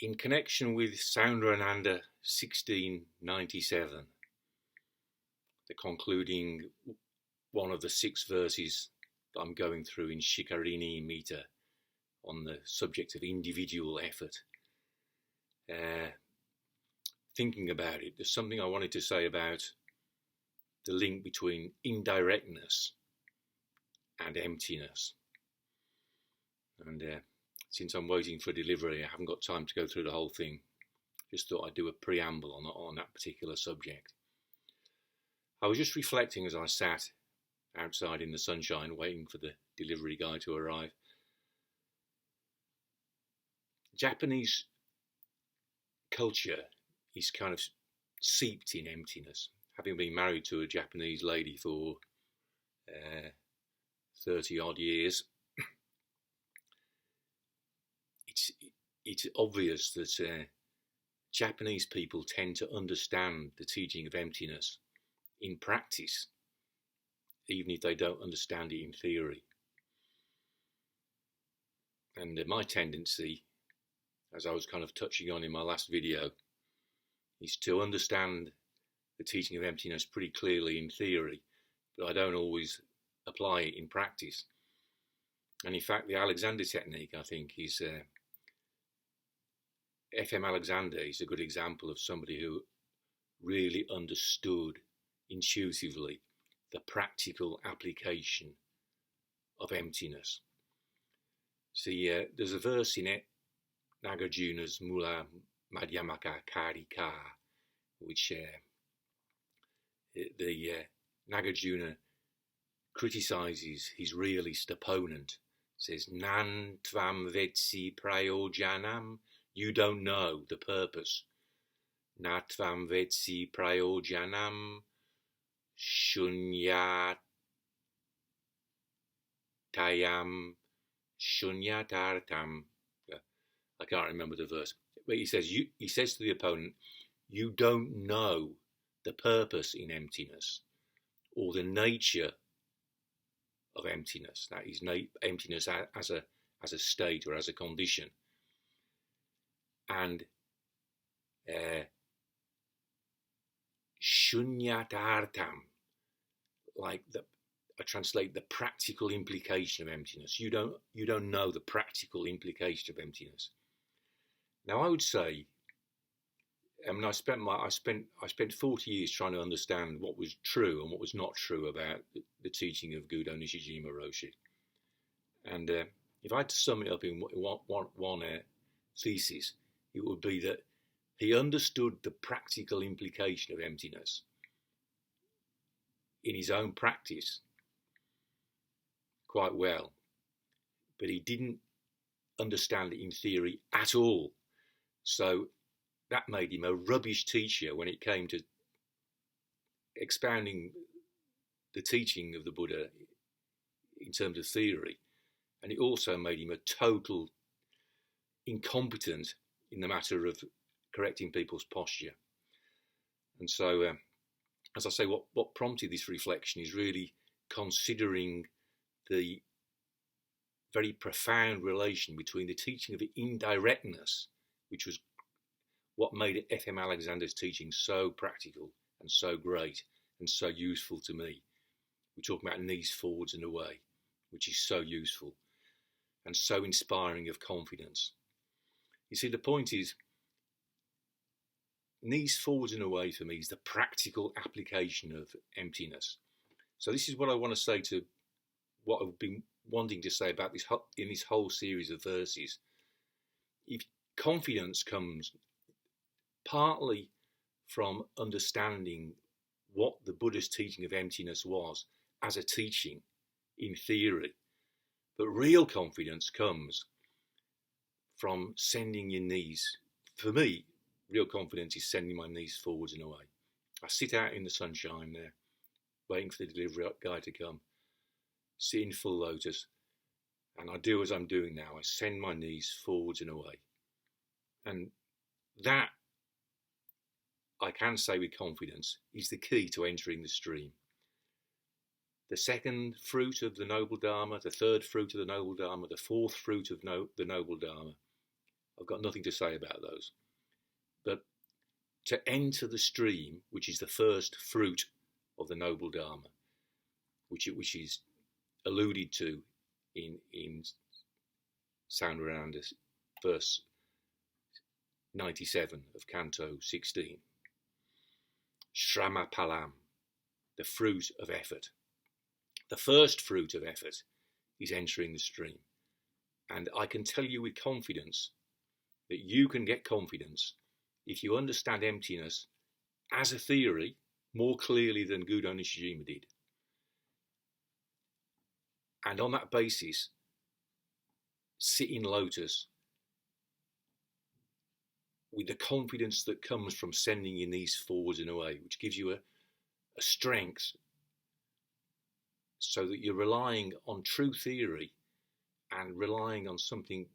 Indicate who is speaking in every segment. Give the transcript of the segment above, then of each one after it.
Speaker 1: In connection with Saundarananda 16.97, the concluding one of the 6 verses that I'm going through in Śikhariṇī meter on the subject of individual effort, thinking about it, there's something I wanted to say about the link between indirectness and emptiness. And since I'm waiting for delivery, I haven't got time to go through the whole thing. Just thought I'd do a preamble on that particular subject. I was just reflecting as I sat outside in the sunshine waiting for the delivery guy to arrive. Japanese culture is kind of seeped in emptiness. Having been married to a Japanese lady for 30 odd years, it's obvious that Japanese people tend to understand the teaching of emptiness in practice, even if they don't understand it in theory. And my tendency, as I was kind of touching on in my last video, is to understand the teaching of emptiness pretty clearly in theory, but I don't always apply it in practice. And in fact, the Alexander technique, I think, is F.M. Alexander is a good example of somebody who really understood intuitively the practical application of emptiness. See, there's a verse in it, Nagarjuna's Mula Madhyamaka Karika, which the Nagarjuna criticizes his realist opponent. Says, Nan tvaṃ vetsi prayojanam, you don't know the purpose. Na tvaṃ vetsi prayojanam śūnyatāyāṃ śūnyatāyāṃ. I can't remember the verse, but he says to the opponent, you don't know the purpose in emptiness or the nature of emptiness. That is emptiness as a state or as a condition. And śūnyatāyāṃ, like I translate the practical implication of emptiness. You don't know the practical implication of emptiness. Now I would say, I spent 40 years trying to understand what was true and what was not true about the teaching of Gudo Nishijima Roshi. And if I had to sum it up in one thesis, it would be that he understood the practical implication of emptiness in his own practice quite well, but he didn't understand it in theory at all. So that made him a rubbish teacher when it came to expounding the teaching of the Buddha in terms of theory. And it also made him a total incompetent in the matter of correcting people's posture. And so, as I say, what prompted this reflection is really considering the very profound relation between the teaching of indirectness, which was what made F.M. Alexander's teaching so practical and so great and so useful to me. We're talking about knees forwards and away, which is so useful and so inspiring of confidence. You see, the point is, knees forwards and away for me is the practical application of emptiness. So this is what I want to say to what I've been wanting to say about this in this whole series of verses. If confidence comes partly from understanding what the Buddha's teaching of emptiness was as a teaching in theory, but real confidence comes from sending your knees. For me, real confidence is sending my knees forwards and away. I sit out in the sunshine there, waiting for the delivery guy to come, sit in full lotus, and I do as I'm doing now. I send my knees forwards and away. And that, I can say with confidence, is the key to entering the stream. The second fruit of the noble Dharma, the third fruit of the noble Dharma, the fourth fruit of the noble Dharma I've got nothing to say about those. But to enter the stream, which is the first fruit of the noble Dharma, which is alluded to in Saundarananda verse 97 of Canto 16. Śrama-phalaṁ, the fruit of effort. The first fruit of effort is entering the stream. And I can tell you with confidence that you can get confidence if you understand emptiness as a theory more clearly than Gudo Nishijima did. And on that basis, sit in lotus with the confidence that comes from sending your knees forwards and away, which gives you a strength so that you're relying on true theory and relying on something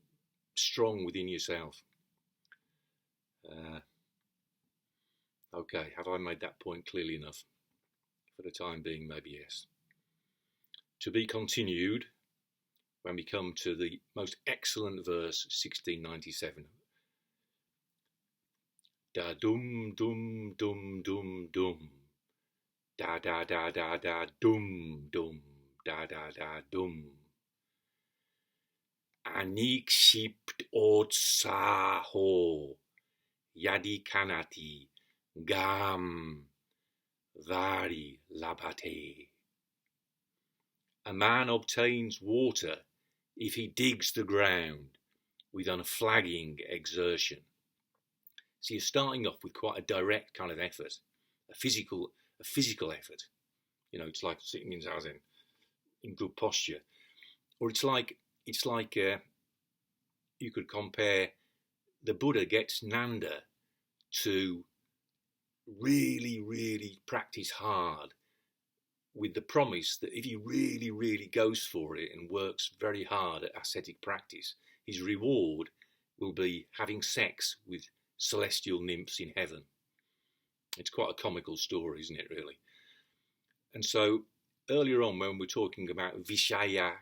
Speaker 1: strong within yourself. Okay, have I made that point clearly enough? For the time being, maybe yes. To be continued when we come to the most excellent verse, 1697. Da dum dum dum dum dum, da da da da da dum dum, da da da dum. Anikṣiptotsāho, yadi khanati, vāri, labhate. A man obtains water if he digs the ground with unflagging exertion. So you're starting off with quite a direct kind of effort, a physical effort. You know, it's like sitting in zazen, in good posture, or it's like you could compare the Buddha gets Nanda to really, really practice hard with the promise that if he really, really goes for it and works very hard at ascetic practice, his reward will be having sex with celestial nymphs in heaven. It's quite a comical story, isn't it, really? And so earlier on, when we're talking about Vishaya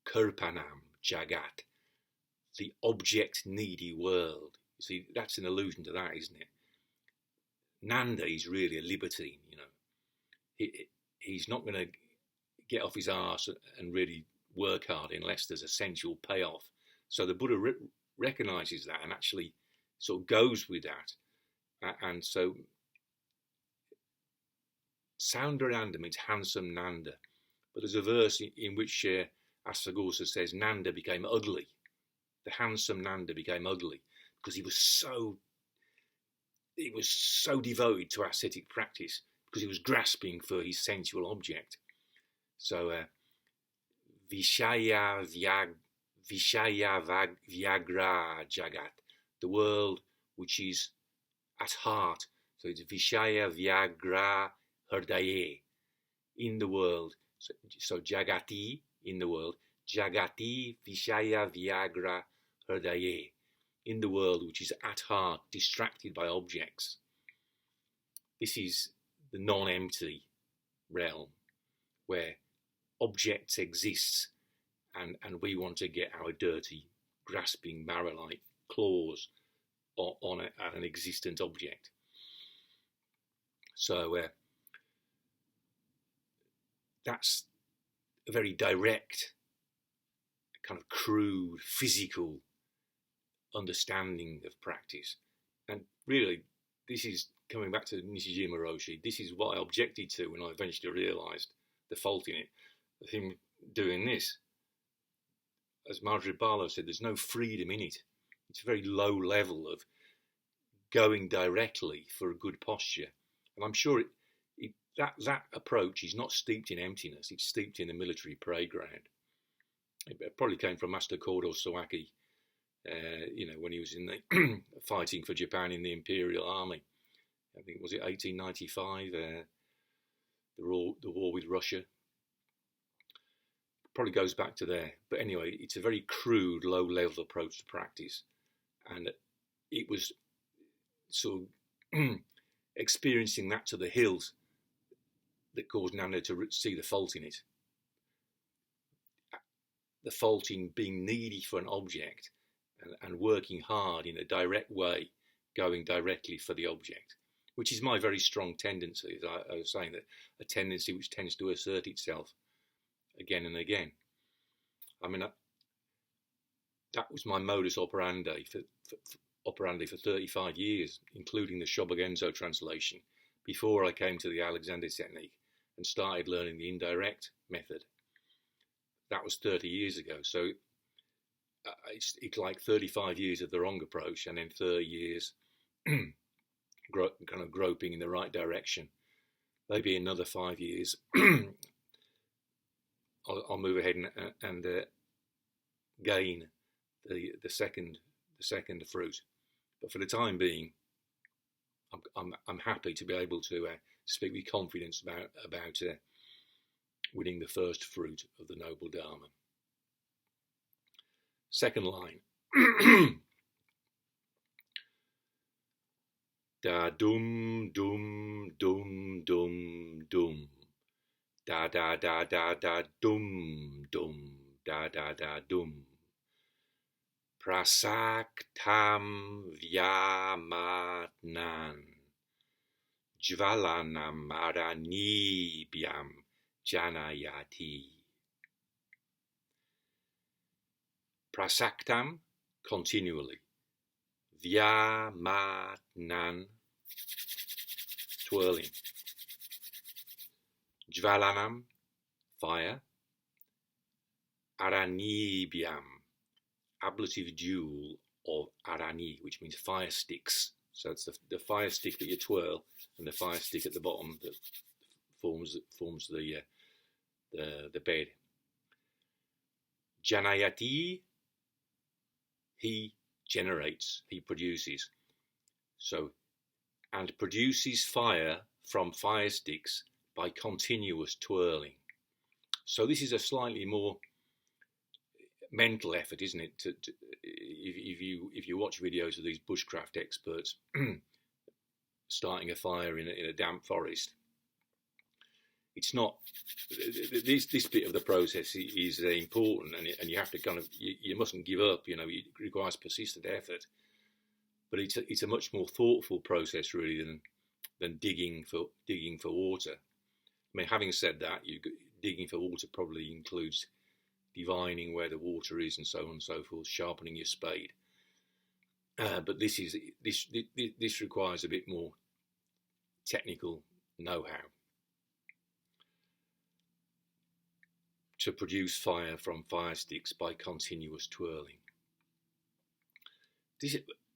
Speaker 1: Kirpanam Jagat, the object-needy world, you see, that's an allusion to that, isn't it? Nanda is really a libertine, you know. He's not going to get off his arse and really work hard unless there's a sensual payoff. So the Buddha recognises that and actually sort of goes with that. And so Saundarananda means handsome Nanda. But there's a verse in which Asaghosa says Nanda became ugly. The handsome Nanda became ugly because he was so devoted to ascetic practice, because he was grasping for his sensual object. So Vishaya Vyagra Jagat, the world which is at heart. So it's Vishaya Vyagra Hridaye, in the world. So Jagati, in the world. Jagati Vishaya Vyagra Hridaye, in the world which is at heart, distracted by objects. This is the non-empty realm where objects exist and we want to get our dirty, grasping, marrow-like claws on an existent object. So that's a very direct, kind of crude, physical understanding of practice. And really, this is coming back to Nishijima Roshi. This is what I objected to when I eventually realised the fault in it, of him doing this. As Marjorie Barlow said, there's no freedom in it. It's a very low level of going directly for a good posture. And I'm sure that approach is not steeped in emptiness. It's steeped in a military parade ground. It probably came from Master Kodo Sawaki, when he was in the fighting for Japan in the Imperial Army. I think, was it 1895, the war with Russia? Probably goes back to there. But anyway, it's a very crude, low-level approach to practice. And it was sort of experiencing that to the hilt that caused Nanda to see the fault in it. The fault in being needy for an object and working hard in a direct way, going directly for the object, which is my very strong tendency, as I was saying, that a tendency which tends to assert itself again and again. I mean, that was my modus operandi for 35 years, including the Shobogenzo translation, before I came to the Alexander technique and started learning the indirect method. That was 30 years ago. So it's like 35 years of the wrong approach, and then 30 years kind of groping in the right direction. Maybe another 5 years, I'll move ahead and gain the second fruit. But for the time being, I'm happy to be able to speak with confidence about winning the first fruit of the noble Dharma. Second line. Da dum dum dum dum dum. Da da da da da dum dum da da da dum. Prasaktaṁ vyāmathnan. Jvalanam araṇibhyāṁ janayati. Prasaktaṁ, continually. Vyāmathnan, twirling. Jvalanam, fire. Araṇibhyāṁ, ablative dual of arani, which means fire sticks. So it's the fire stick that you twirl, and the fire stick at the bottom that forms the bed. Janayati, he generates, he produces. So, and produces fire from fire sticks by continuous twirling. So this is a slightly more mental effort, isn't it? If you watch videos of these bushcraft experts starting a fire in a damp forest, it's not this bit of the process is important, and you have to you mustn't give up. It requires persistent effort, but it's a much more thoughtful process really than digging for water. I mean, having said that, digging for water probably includes divining where the water is and so on and so forth, sharpening your spade. But this requires a bit more technical know-how to produce fire from fire sticks by continuous twirling.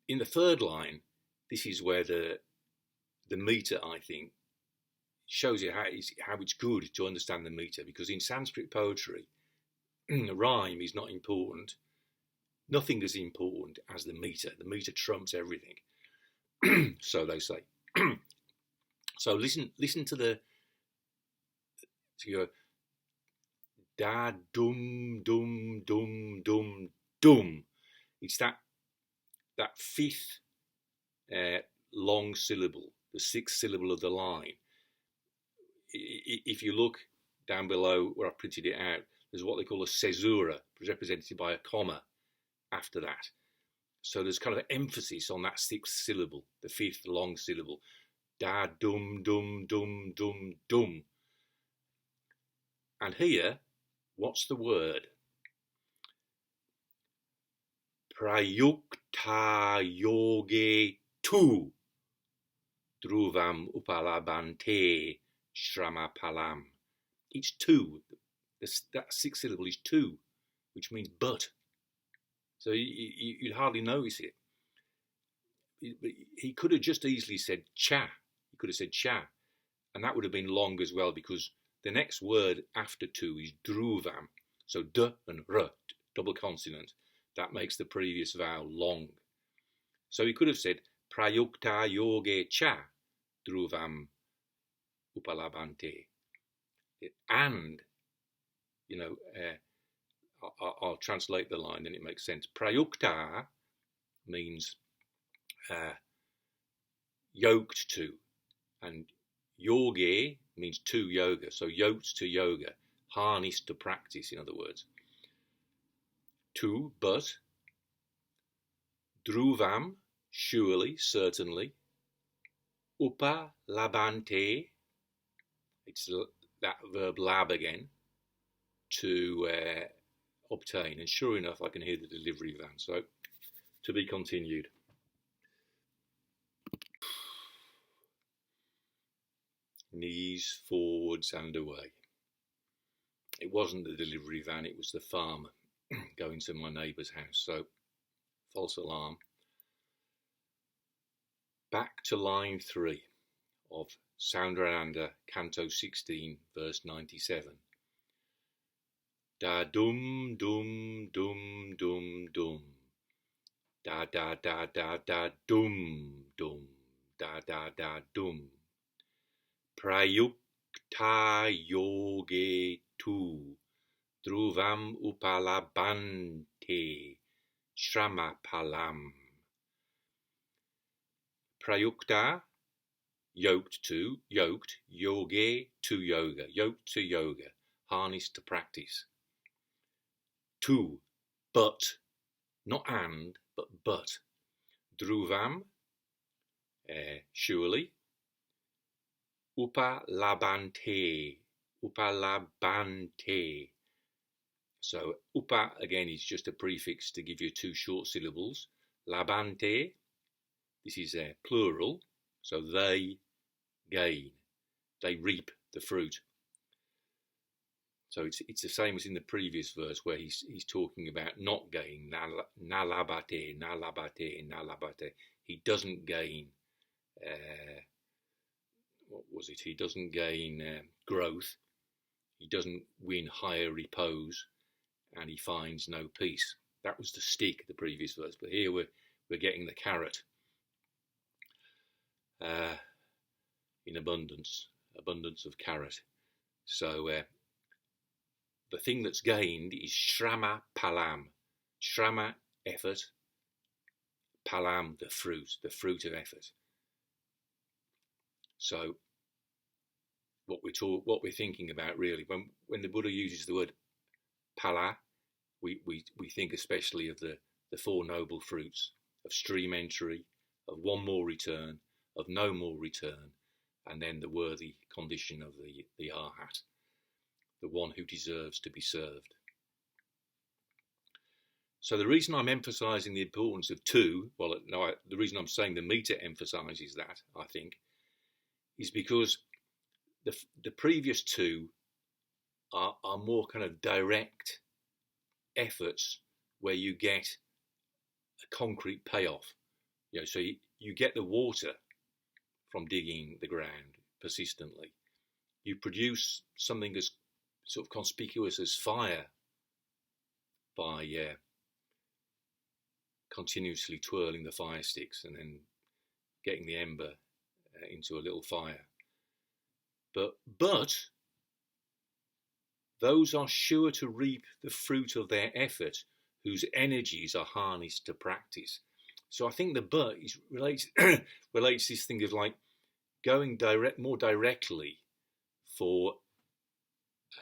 Speaker 1: In the third line, this is where the meter, I think, shows you how it's good to understand the meter, because in Sanskrit poetry, rhyme is not important. Nothing is important as the meter. The meter trumps everything. So they say. So listen to the da dum dum dum dum dum. It's that fifth long syllable, the sixth syllable of the line. If you look down below where I printed it out, there's what they call a caesura, represented by a comma after that. So there's kind of emphasis on that sixth syllable, the fifth long syllable. Da dum dum dum dum dum. And here, what's the word? Prayuktā yoge tu dhruvam upalabhante śrama-phalaṁ. It's two. That sixth syllable is two, which means but. So you'd hardly notice it. He could have just easily said cha. He could have said cha. And that would have been long as well, because the next word after two is dhruvam. So d and r, double consonant. That makes the previous vowel long. So he could have said prayuktā yoge cha dhruvam upalabhante. And, I'll translate the line, then it makes sense. Prayuktā means yoked to, and yoge means to yoga, so yoked to yoga, harnessed to practice, in other words. To, but, Dhruvam, surely, certainly. Upalabhante, it's that verb lab again, to obtain. And sure enough, I can hear the delivery van. So, to be continued. Knees forwards and away. It wasn't the delivery van, it was the farmer going to my neighbour's house. So, false alarm. Back to line 3 of Saundarananda, Canto 16, verse 97. Da dum dum dum dum dum. Da da da da da dum dum. Da da da dum. Prayuktā yoge tu. Dhruvam upalabhante. Śrama-phalaṁ. Prayuktā, yoked, yoge to yoga, yoked to yoga, harnessed to practice. Tu, but, not and, but. Dhruvam, surely. Upalabhante. So, upa again is just a prefix to give you 2 short syllables. Labhante, this is plural, so they gain, they reap the fruit. So it's the same as in the previous verse where he's talking about not gain, na labhate. He doesn't gain, He doesn't gain growth, he doesn't win higher repose, and he finds no peace. That was the stick, the previous verse, but here we're getting the carrot. In abundance of carrot. So the thing that's gained is śrama-phalaṁ. Śrama, effort. Phalam, the fruit of effort. So what we're thinking about really, when the Buddha uses the word phala, we think especially of the 4 noble fruits of stream entry, of one more return, of no more return, and then the worthy condition of the arhat, the one who deserves to be served. So the reason I'm emphasising the importance of 2, the reason I'm saying the meter emphasises that, I think, is because the previous 2 are more kind of direct efforts where you get a concrete payoff. So you get the water from digging the ground persistently. You produce something as sort of conspicuous as fire by continuously twirling the fire sticks and then getting the ember into a little fire. But those are sure to reap the fruit of their effort whose energies are harnessed to practice. So I think the but relates this thing of like going more directly for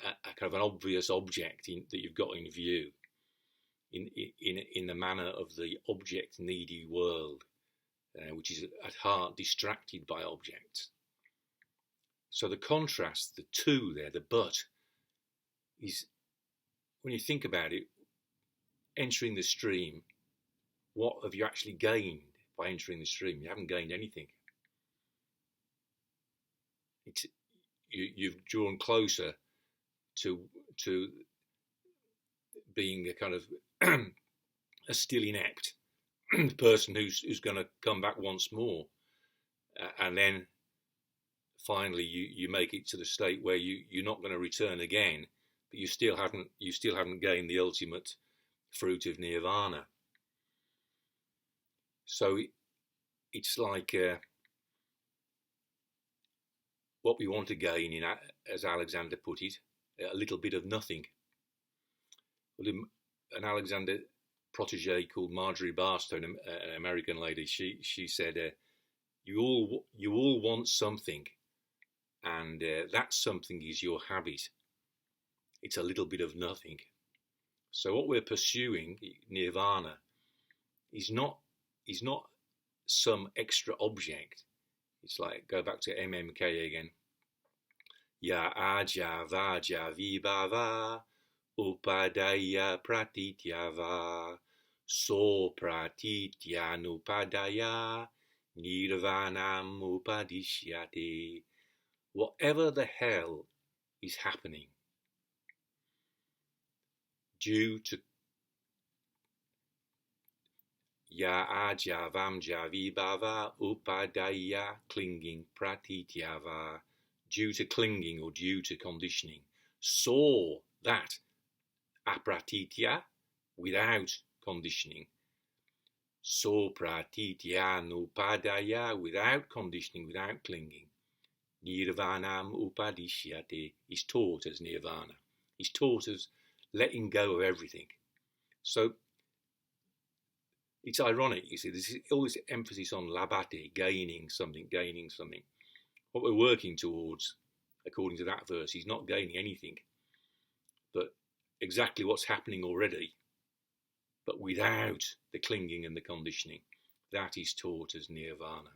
Speaker 1: a kind of an obvious object that you've got in view, in the manner of the object-needy world, which is at heart distracted by objects. So the contrast, the 2 there, the but, is, when you think about it, entering the stream, what have you actually gained by entering the stream? You haven't gained anything. You've drawn closer to being a kind of a still inept person who's going to come back once more, and then finally you make it to the state where you're not going to return again, but you still haven't gained the ultimate fruit of nirvana. So it's like what we want to gain, as Alexander put it, a little bit of nothing. Well, an Alexander protege called Marjorie Barstow, an American lady, she said, you all want something, and that something is your habit. It's a little bit of nothing. So what we're pursuing, nirvana, is not is not some extra object. It's like, go back to MMK again. Ya aja vaja vibhava upadaya pratityava so pratityanupadaya nirvanam upadishyate. Whatever the hell is happening due to ya aja vamja vibhava upadaya, clinging, pratityava, due to clinging or due to conditioning, saw that apratitya, without conditioning, so pratityanupadaya, without conditioning, without clinging, nirvanam upadishyate, is taught as nirvana. He's taught as letting go of everything. So it's ironic, you see, there's all this emphasis on labhate, gaining something. What we're working towards, according to that verse, is not gaining anything, but exactly what's happening already, but without the clinging and the conditioning. That is taught as nirvana.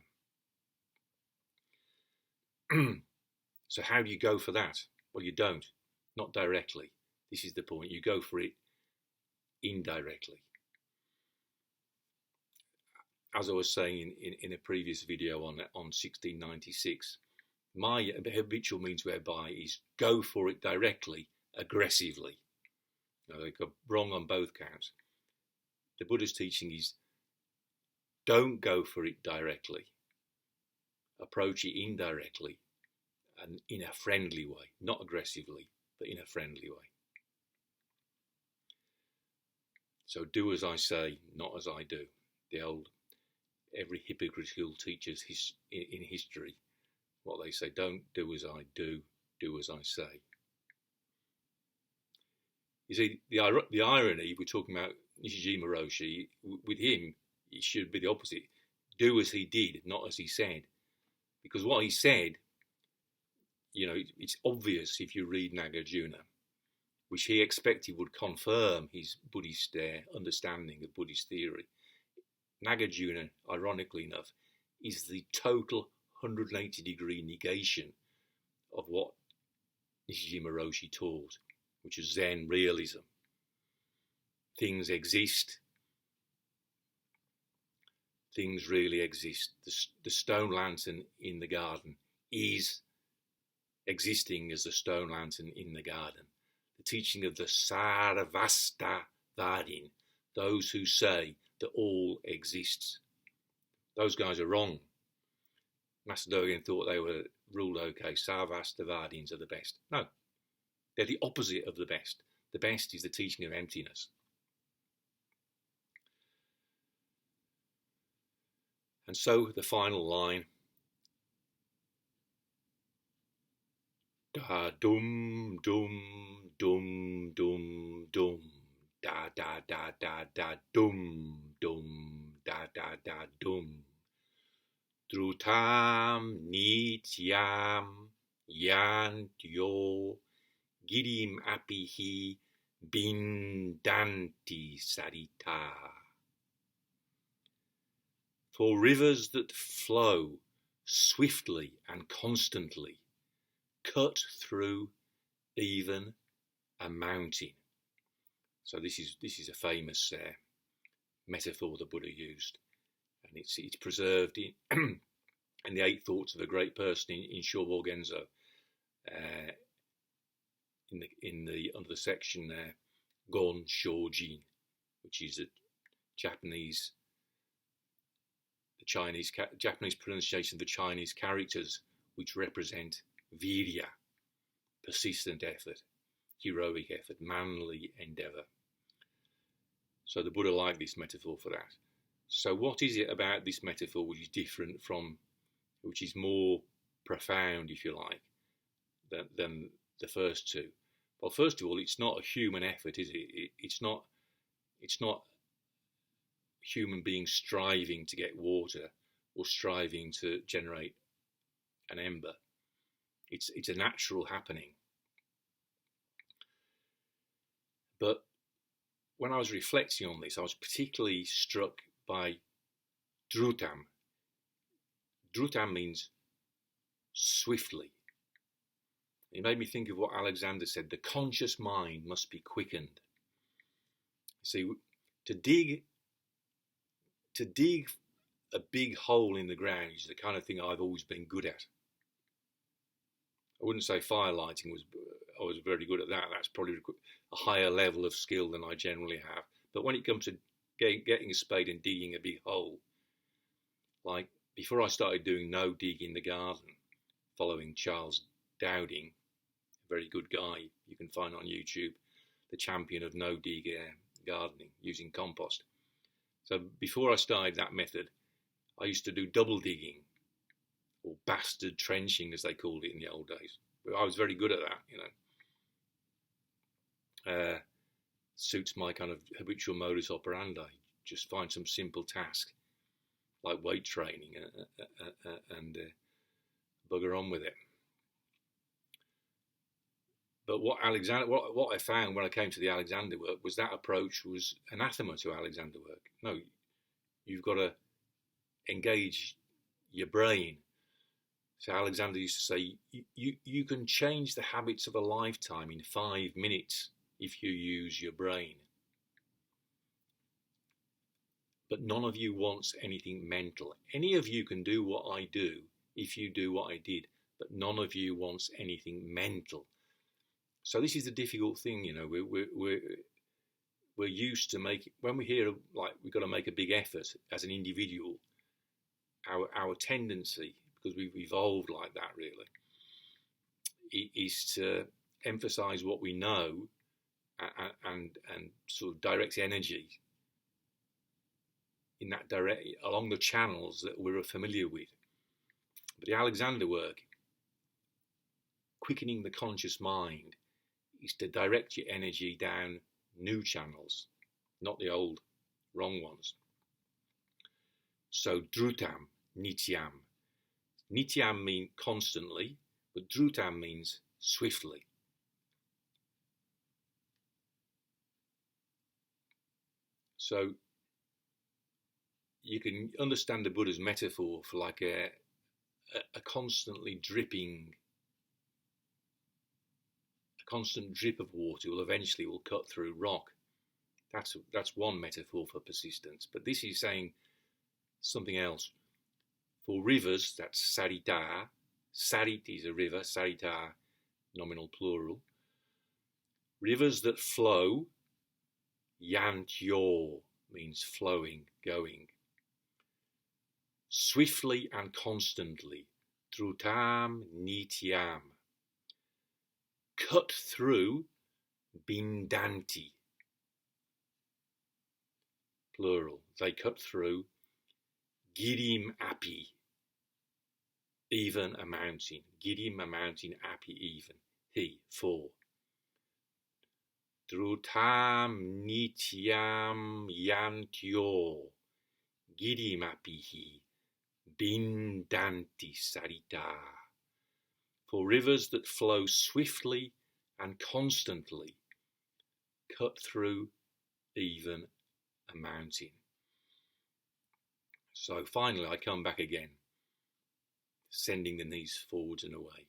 Speaker 1: So how do you go for that? Well, you don't, not directly. This is the point. You go for it indirectly. As I was saying in a previous video on 16.96, my habitual means whereby is go for it directly, aggressively. Now, they got wrong on both counts. The Buddha's teaching is don't go for it directly. Approach it indirectly and in a friendly way, not aggressively, but in a friendly way. So do as I say, not as I do. The old, every hypocritical teacher's in history, what they say, don't do as I do, do as I say. You see, the irony, we're talking about Nishijima Roshi, with him, it should be the opposite. Do as he did, not as he said. Because what he said, it's obvious if you read Nagarjuna, which he expected would confirm his Buddhist understanding of Buddhist theory. Nagarjuna, ironically enough, is the total 180-degree negation of what Nishijima Roshi taught, which is Zen realism. Things exist. Things really exist. The stone lantern in the garden is existing as the stone lantern in the garden. The teaching of the sarvasta vāri, those who say that all exists. Those guys are wrong. Master Dogen thought they were ruled okay. Sarvasta vādins are the best. No, they're the opposite of the best. The best is the teaching of emptiness. And so the final line, da dum dum dum dum dum, da da da da da dum dum da da da dum, drutaṁ nityaṁ yāntyo girim apihi bhindanti saritaḥ. For rivers that flow swiftly and constantly cut through even a mountain. So this is a famous metaphor the Buddha used, and it's preserved in the 8 Thoughts of a Great Person in Shobo Genzo, under the section Gon Shojin, which is the Japanese pronunciation of the Chinese characters which represent virya, persistent effort, heroic effort, manly endeavour. So the Buddha liked this metaphor for that. So what is it about this metaphor which is different from, which is more profound, if you like, than the first two? Well, first of all, it's not a human effort, is it? It's not human beings striving to get water or striving to generate an ember. It's a natural happening. But when I was reflecting on this, I was particularly struck by Drutaṁ. Drutaṁ means swiftly. It made me think of what Alexander said, the conscious mind must be quickened. See, to dig a big hole in the ground is the kind of thing I've always been good at. I wouldn't say firelighting I was very good at that. That's probably a higher level of skill than I generally have. But when it comes to getting a spade and digging a big hole, like before I started doing no dig in the garden, following Charles Dowding, a very good guy you can find on YouTube, the champion of no dig gardening using compost. So before I started that method, I used to do double digging, or bastard trenching as they called it in the old days. I was very good at that, you know. Suits my kind of habitual modus operandi. Just find some simple task like weight training and bugger on with it. But what I found when I came to the Alexander work was that approach was anathema to Alexander work. No, you've got to engage your brain. So Alexander used to say, you can change the habits of a lifetime in 5 minutes if you use your brain. But none of you wants anything mental. Any of you can do what I do if you do what I did, but none of you wants anything mental. So this is the difficult thing, you know. We're used to when we hear like we've got to make a big effort as an individual. Our tendency, because we've evolved like that, really, is to emphasize what we know and sort of direct energy in that along the channels that we're familiar with. But the Alexander work, quickening the conscious mind, is to direct your energy down new channels, not the old, wrong ones. So drutaṁ, nityaṁ. Nityaṁ means constantly, but drutaṁ means swiftly. So you can understand the Buddha's metaphor for like a constantly dripping, a constant drip of water will cut through rock. That's one metaphor for persistence. But this is saying something else. For rivers, that's saritaḥ. Sarit is a river, saritaḥ, nominal plural. Rivers that flow, yāntyo means flowing, going. Swiftly and constantly, drutaṁ, nityaṁ. Cut through, bhindanti. Plural, they cut through, girim api, even a mountain. Girim, a mountain, api, even, 4. Drutaṁ, nityaṁ, yāntyo, girim apihi, bhindanti saritaḥ. For rivers that flow swiftly and constantly, cut through even a mountain. So finally I come back again, sending the knees forwards and away.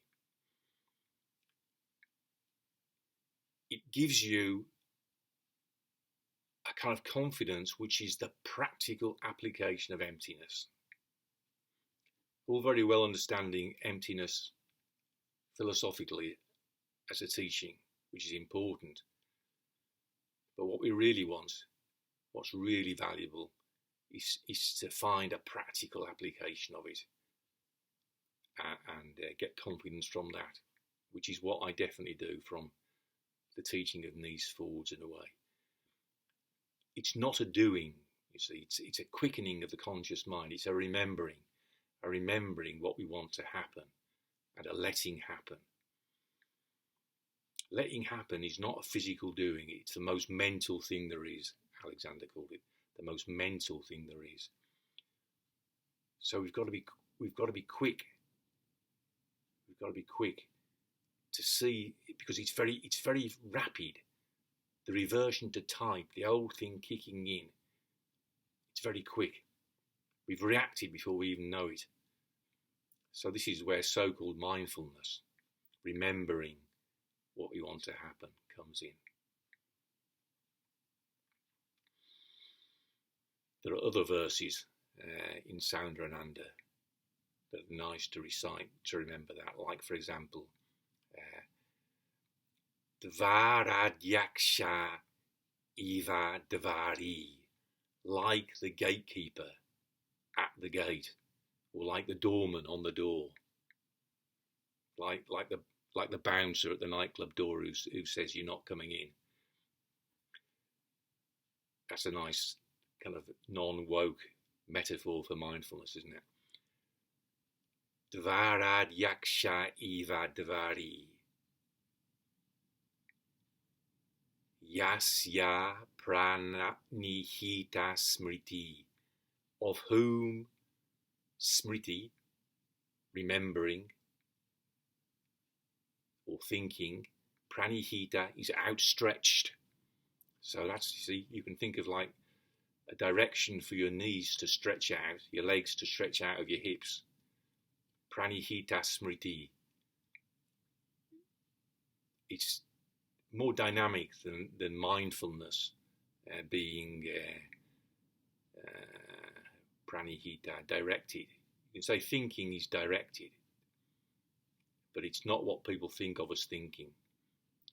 Speaker 1: It gives you a kind of confidence which is the practical application of emptiness. All very well understanding emptiness philosophically as a teaching, which is important. But what we really want, what's really valuable, is to find a practical application of it and get confidence from that, which is what I definitely do from the teaching of knees forwards and away. It's not a doing, you see, it's a quickening of the conscious mind. It's a remembering what we want to happen and a letting happen. Letting happen is not a physical doing, it's the most mental thing there is, Alexander called it, the most mental thing there is. So we've got to be quick. We've got to be quick to see, because it's very rapid. The reversion to type, the old thing kicking in, it's very quick. We've reacted before we even know it. So this is where so-called mindfulness, remembering what we want to happen, comes in. There are other verses in Saundarananda that are nice to recite, to remember that. Like, for example, Dvaradyaksha iva vāri, like the gatekeeper at the gate, or like the doorman on the door, like the bouncer at the nightclub door who says you're not coming in. That's a nice kind of non-woke metaphor for mindfulness, isn't it? Dvaradyaksha iva vāri, yasya pranihita smriti, of whom smriti, remembering or thinking, pranihita is outstretched. So that's, you see, you can think of like a direction for your knees to stretch out, your legs to stretch out of your hips. Pranihita smriti. It's more dynamic than mindfulness being pranihita, directed. You can say thinking is directed, but it's not what people think of as thinking.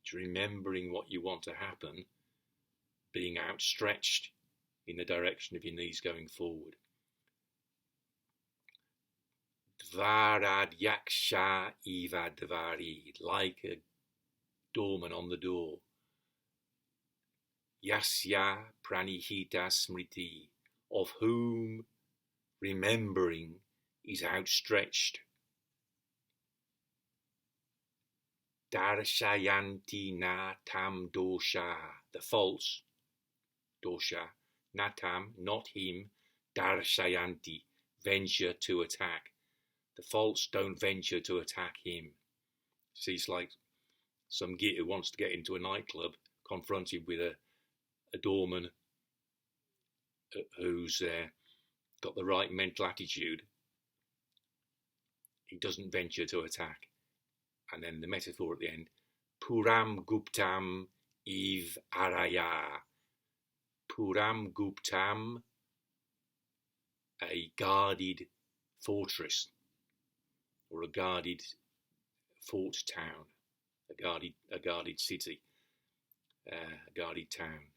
Speaker 1: It's remembering what you want to happen, being outstretched in the direction of your knees going forward. Dvaradyaksha iva vāri, like a doorman on the door. Yasya pranihita smriti, of whom remembering is outstretched. Darshayanti natam dosha, the false, dosha, natam, not him, darshayanti, venture to attack. The false don't venture to attack him. See, it's like some git who wants to get into a nightclub, confronted with a doorman who's got the right mental attitude. He doesn't venture to attack. And then the metaphor at the end, Puram Guptam Iv Araya. Puram Guptam, a guarded fortress, or a guarded fort town, a guarded city, a guarded town.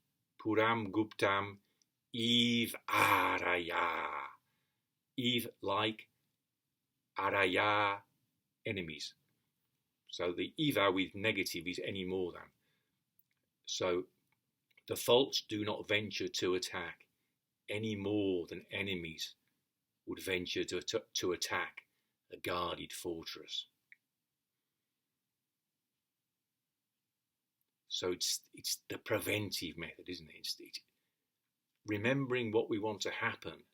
Speaker 1: Puram Guptam Iv Araya. Iv, like, Araya, enemies. So the Iva with negative is any more than. So the false do not venture to attack any more than enemies would venture to attack a guarded fortress. So it's the preventive method, isn't it? It's remembering what we want to happen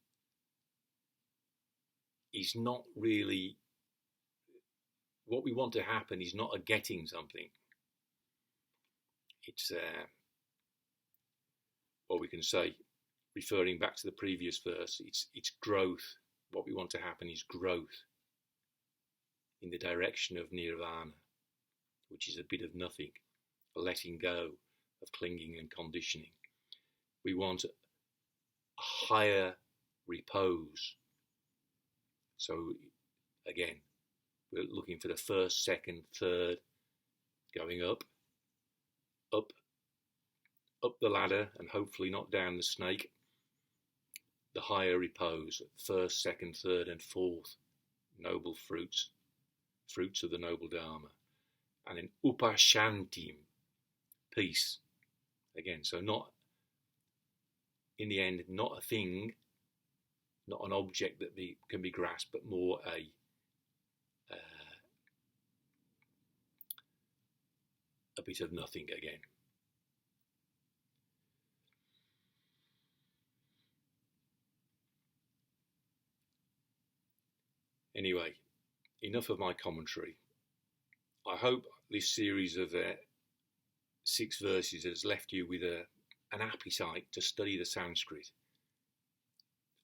Speaker 1: is not really, what we want to happen is not a getting something. It's what we can say, referring back to the previous verse, it's growth. What we want to happen is growth in the direction of nirvana, which is a bit of nothing, a letting go of clinging and conditioning. We want a higher repose. So again, we're looking for the first, second, third, going up the ladder, and hopefully not down the snake. The higher repose, first, second, third, and fourth noble fruits of the noble Dharma. And then upashantim, peace. Again, so not, in the end, not a thing, not an object that can be grasped, but more a bit of nothing again. Anyway, enough of my commentary. I hope this series of 6 verses has left you with an appetite to study the Sanskrit.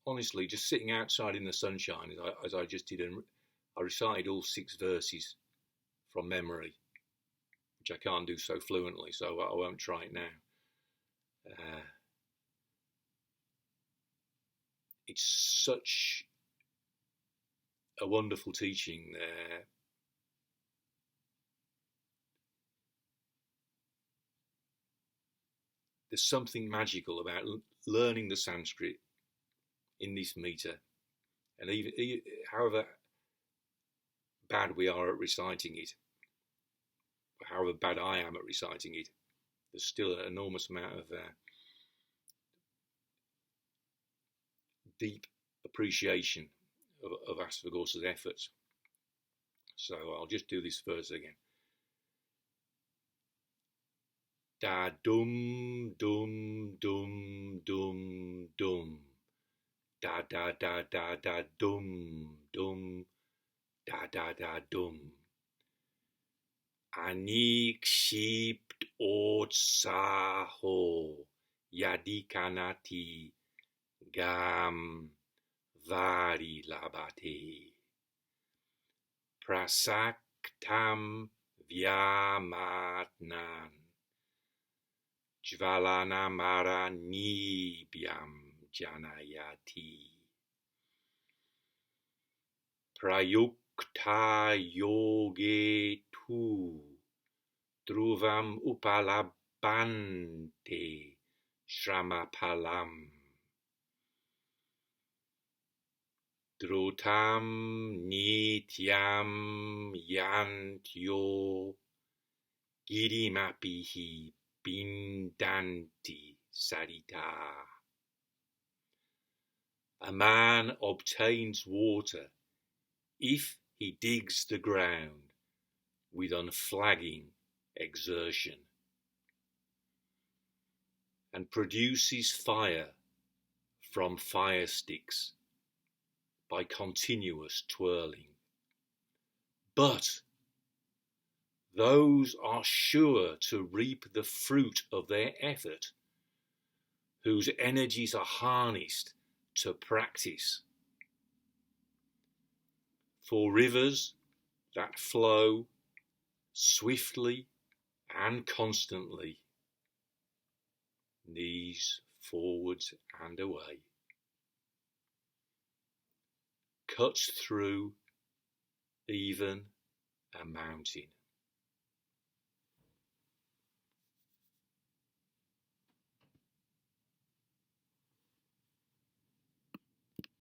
Speaker 1: honestly, just sitting outside in the sunshine, as I just did, and I recited all 6 verses from memory, which I can't do so fluently, so I won't try it now. It's such a wonderful teaching there. There's something magical about learning the Sanskrit in this meter, and even however bad we are at reciting it, however bad I am at reciting it, there's still an enormous amount of deep appreciation of Asvaghosha's efforts. So I'll just do this verse again. Da dum dum dum dum dum, da da da da da dum dum, da da da dum. Anikṣiptotsāho, yadi khanati, vāri labhate. Prasaktaṁ vyāmathnan, jvalanam araṇibhyāṁ janayati. Prayuktā yoge dhruvam upalabhante, śrama-phalaṁ. Drutaṁ nityaṁ yāntyo, girim bhindanti saritaḥ. A man obtains water if he digs the ground with unflagging exertion, and produces fire from fire sticks by continuous twirling. But those are sure to reap the fruit of their effort, whose energies are harnessed to practice. For rivers that flow swiftly and constantly, knees forwards and away, cuts through even a mountain.